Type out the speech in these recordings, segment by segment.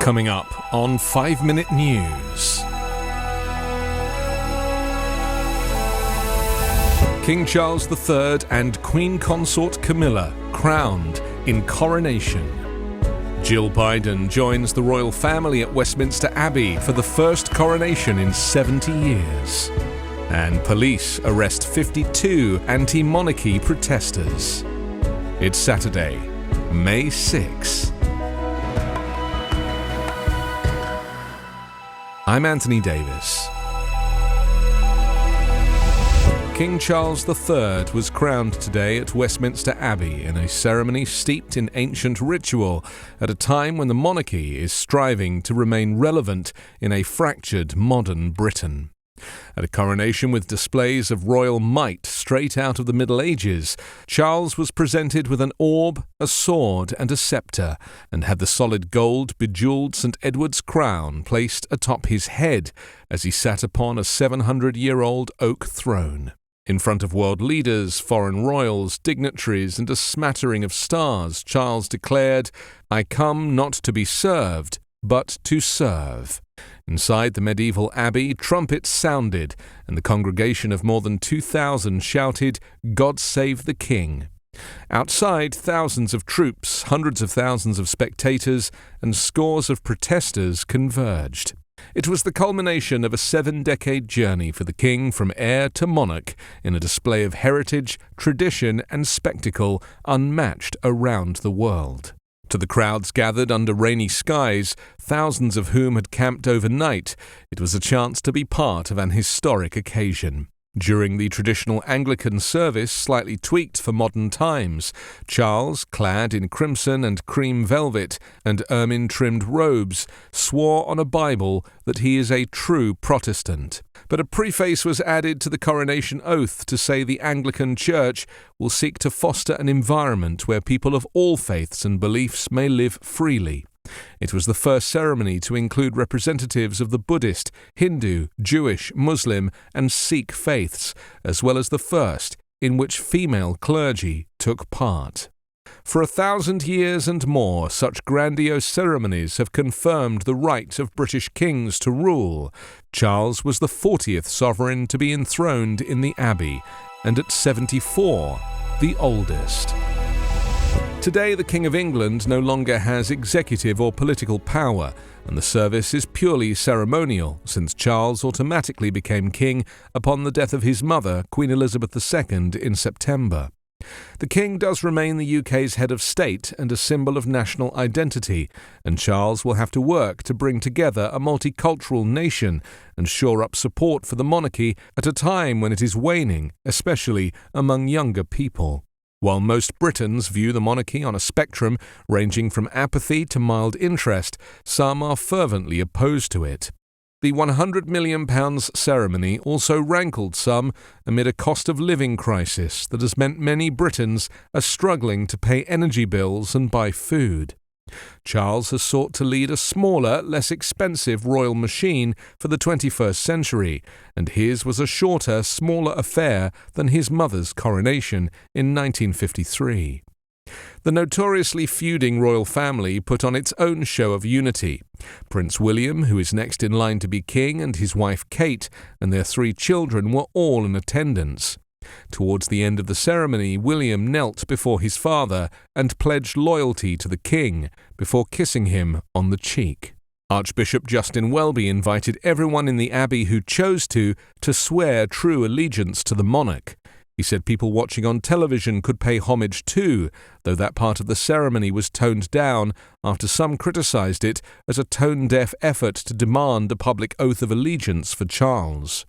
Coming up on 5 Minute News. King Charles III and Queen Consort Camilla crowned in coronation. Jill Biden joins the royal family at Westminster Abbey for the first coronation in 70 years. And police arrest 52 anti-monarchy protesters. It's Saturday, May 6. I'm Anthony Davis. King Charles III was crowned today at Westminster Abbey in a ceremony steeped in ancient ritual at a time when the monarchy is striving to remain relevant in a fractured modern Britain. At a coronation with displays of royal might straight out of the Middle Ages, Charles was presented with an orb, a sword and a sceptre, and had the solid gold bejewelled St. Edward's crown placed atop his head as he sat upon a 700-year-old oak throne. In front of world leaders, foreign royals, dignitaries, and a smattering of stars, Charles declared, "I come not to be served, but to serve." Inside the medieval abbey, trumpets sounded, and the congregation of more than 2,000 shouted, "God save the King." Outside, thousands of troops, hundreds of thousands of spectators, and scores of protesters converged. It was the culmination of a 7-decade journey for the king from heir to monarch in a display of heritage, tradition, and spectacle unmatched around the world. To the crowds gathered under rainy skies, thousands of whom had camped overnight, it was a chance to be part of an historic occasion. During the traditional Anglican service, slightly tweaked for modern times, Charles, clad in crimson and cream velvet and ermine-trimmed robes, swore on a Bible that he is a true Protestant. But a preface was added to the coronation oath to say the Anglican Church will seek to foster an environment where people of all faiths and beliefs may live freely. It was the first ceremony to include representatives of the Buddhist, Hindu, Jewish, Muslim, and Sikh faiths, as well as the first in which female clergy took part. For 1,000 years and more, such grandiose ceremonies have confirmed the right of British kings to rule. Charles was the 40th sovereign to be enthroned in the Abbey, and at 74, the oldest. Today, the King of England no longer has executive or political power, and the service is purely ceremonial, since Charles automatically became king upon the death of his mother, Queen Elizabeth II, in September. The king does remain the UK's head of state and a symbol of national identity, and Charles will have to work to bring together a multicultural nation and shore up support for the monarchy at a time when it is waning, especially among younger people. While most Britons view the monarchy on a spectrum ranging from apathy to mild interest, some are fervently opposed to it. The £100 million ceremony also rankled some amid a cost of living crisis that has meant many Britons are struggling to pay energy bills and buy food. Charles has sought to lead a smaller, less expensive royal machine for the 21st century, and his was a shorter, smaller affair than his mother's coronation in 1953. The notoriously feuding royal family put on its own show of unity. Prince William, who is next in line to be king, and his wife Kate and their 3 children were all in attendance. Towards the end of the ceremony, William knelt before his father and pledged loyalty to the king before kissing him on the cheek. Archbishop Justin Welby invited everyone in the Abbey who chose to swear true allegiance to the monarch. He said people watching on television could pay homage too, though that part of the ceremony was toned down after some criticised it as a tone-deaf effort to demand a public oath of allegiance for Charles.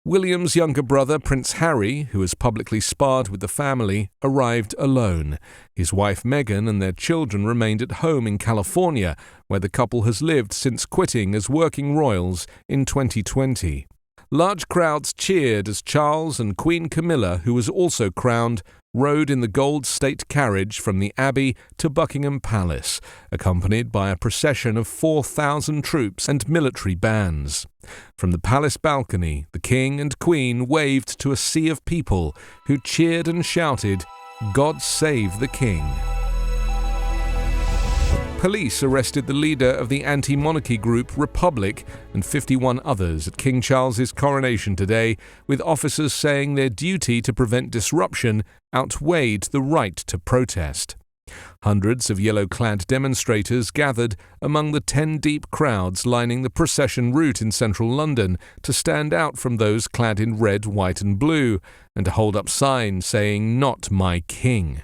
William's younger brother, Prince Harry, who has publicly sparred with the family, arrived alone. His wife Meghan and their children remained at home in California, where the couple has lived since quitting as working royals in 2020. Large crowds cheered as Charles and Queen Camilla, who was also crowned, rode in the gold state carriage from the Abbey to Buckingham Palace, accompanied by a procession of 4,000 troops and military bands. From the palace balcony, the King and Queen waved to a sea of people who cheered and shouted, "God save the King." Police arrested the leader of the anti-monarchy group Republic and 51 others at King Charles's coronation today, with officers saying their duty to prevent disruption outweighed the right to protest. Hundreds of yellow-clad demonstrators gathered among the 10-deep crowds lining the procession route in central London to stand out from those clad in red, white and blue, and to hold up signs saying, "Not my king."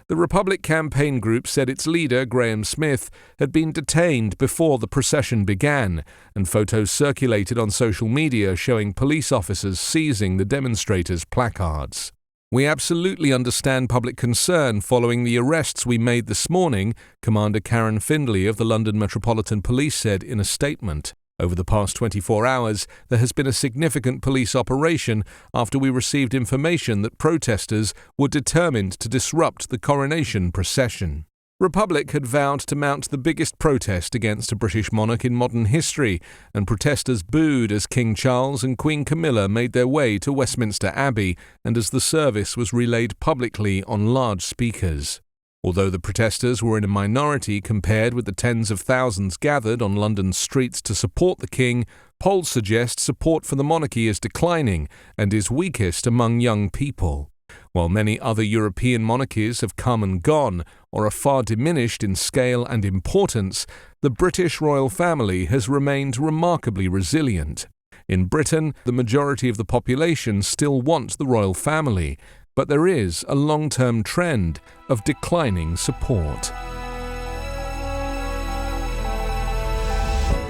The Republic campaign group said its leader, Graham Smith, had been detained before the procession began, and photos circulated on social media showing police officers seizing the demonstrators' placards. "We absolutely understand public concern following the arrests we made this morning," Commander Karen Findlay of the London Metropolitan Police said in a statement. Over the past 24 hours, there has been a significant police operation after we received information that protesters were determined to disrupt the coronation procession. Republic had vowed to mount the biggest protest against a British monarch in modern history, and protesters booed as King Charles and Queen Camilla made their way to Westminster Abbey and as the service was relayed publicly on large speakers. Although the protesters were in a minority compared with the tens of thousands gathered on London's streets to support the king, polls suggest support for the monarchy is declining and is weakest among young people. While many other European monarchies have come and gone or are far diminished in scale and importance, the British royal family has remained remarkably resilient. In Britain, the majority of the population still want the royal family, but there is a long-term trend of declining support.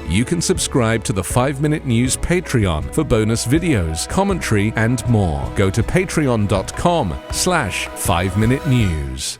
You can subscribe to the 5-Minute News Patreon for bonus videos, commentary, and more. Go to patreon.com/5minutenews.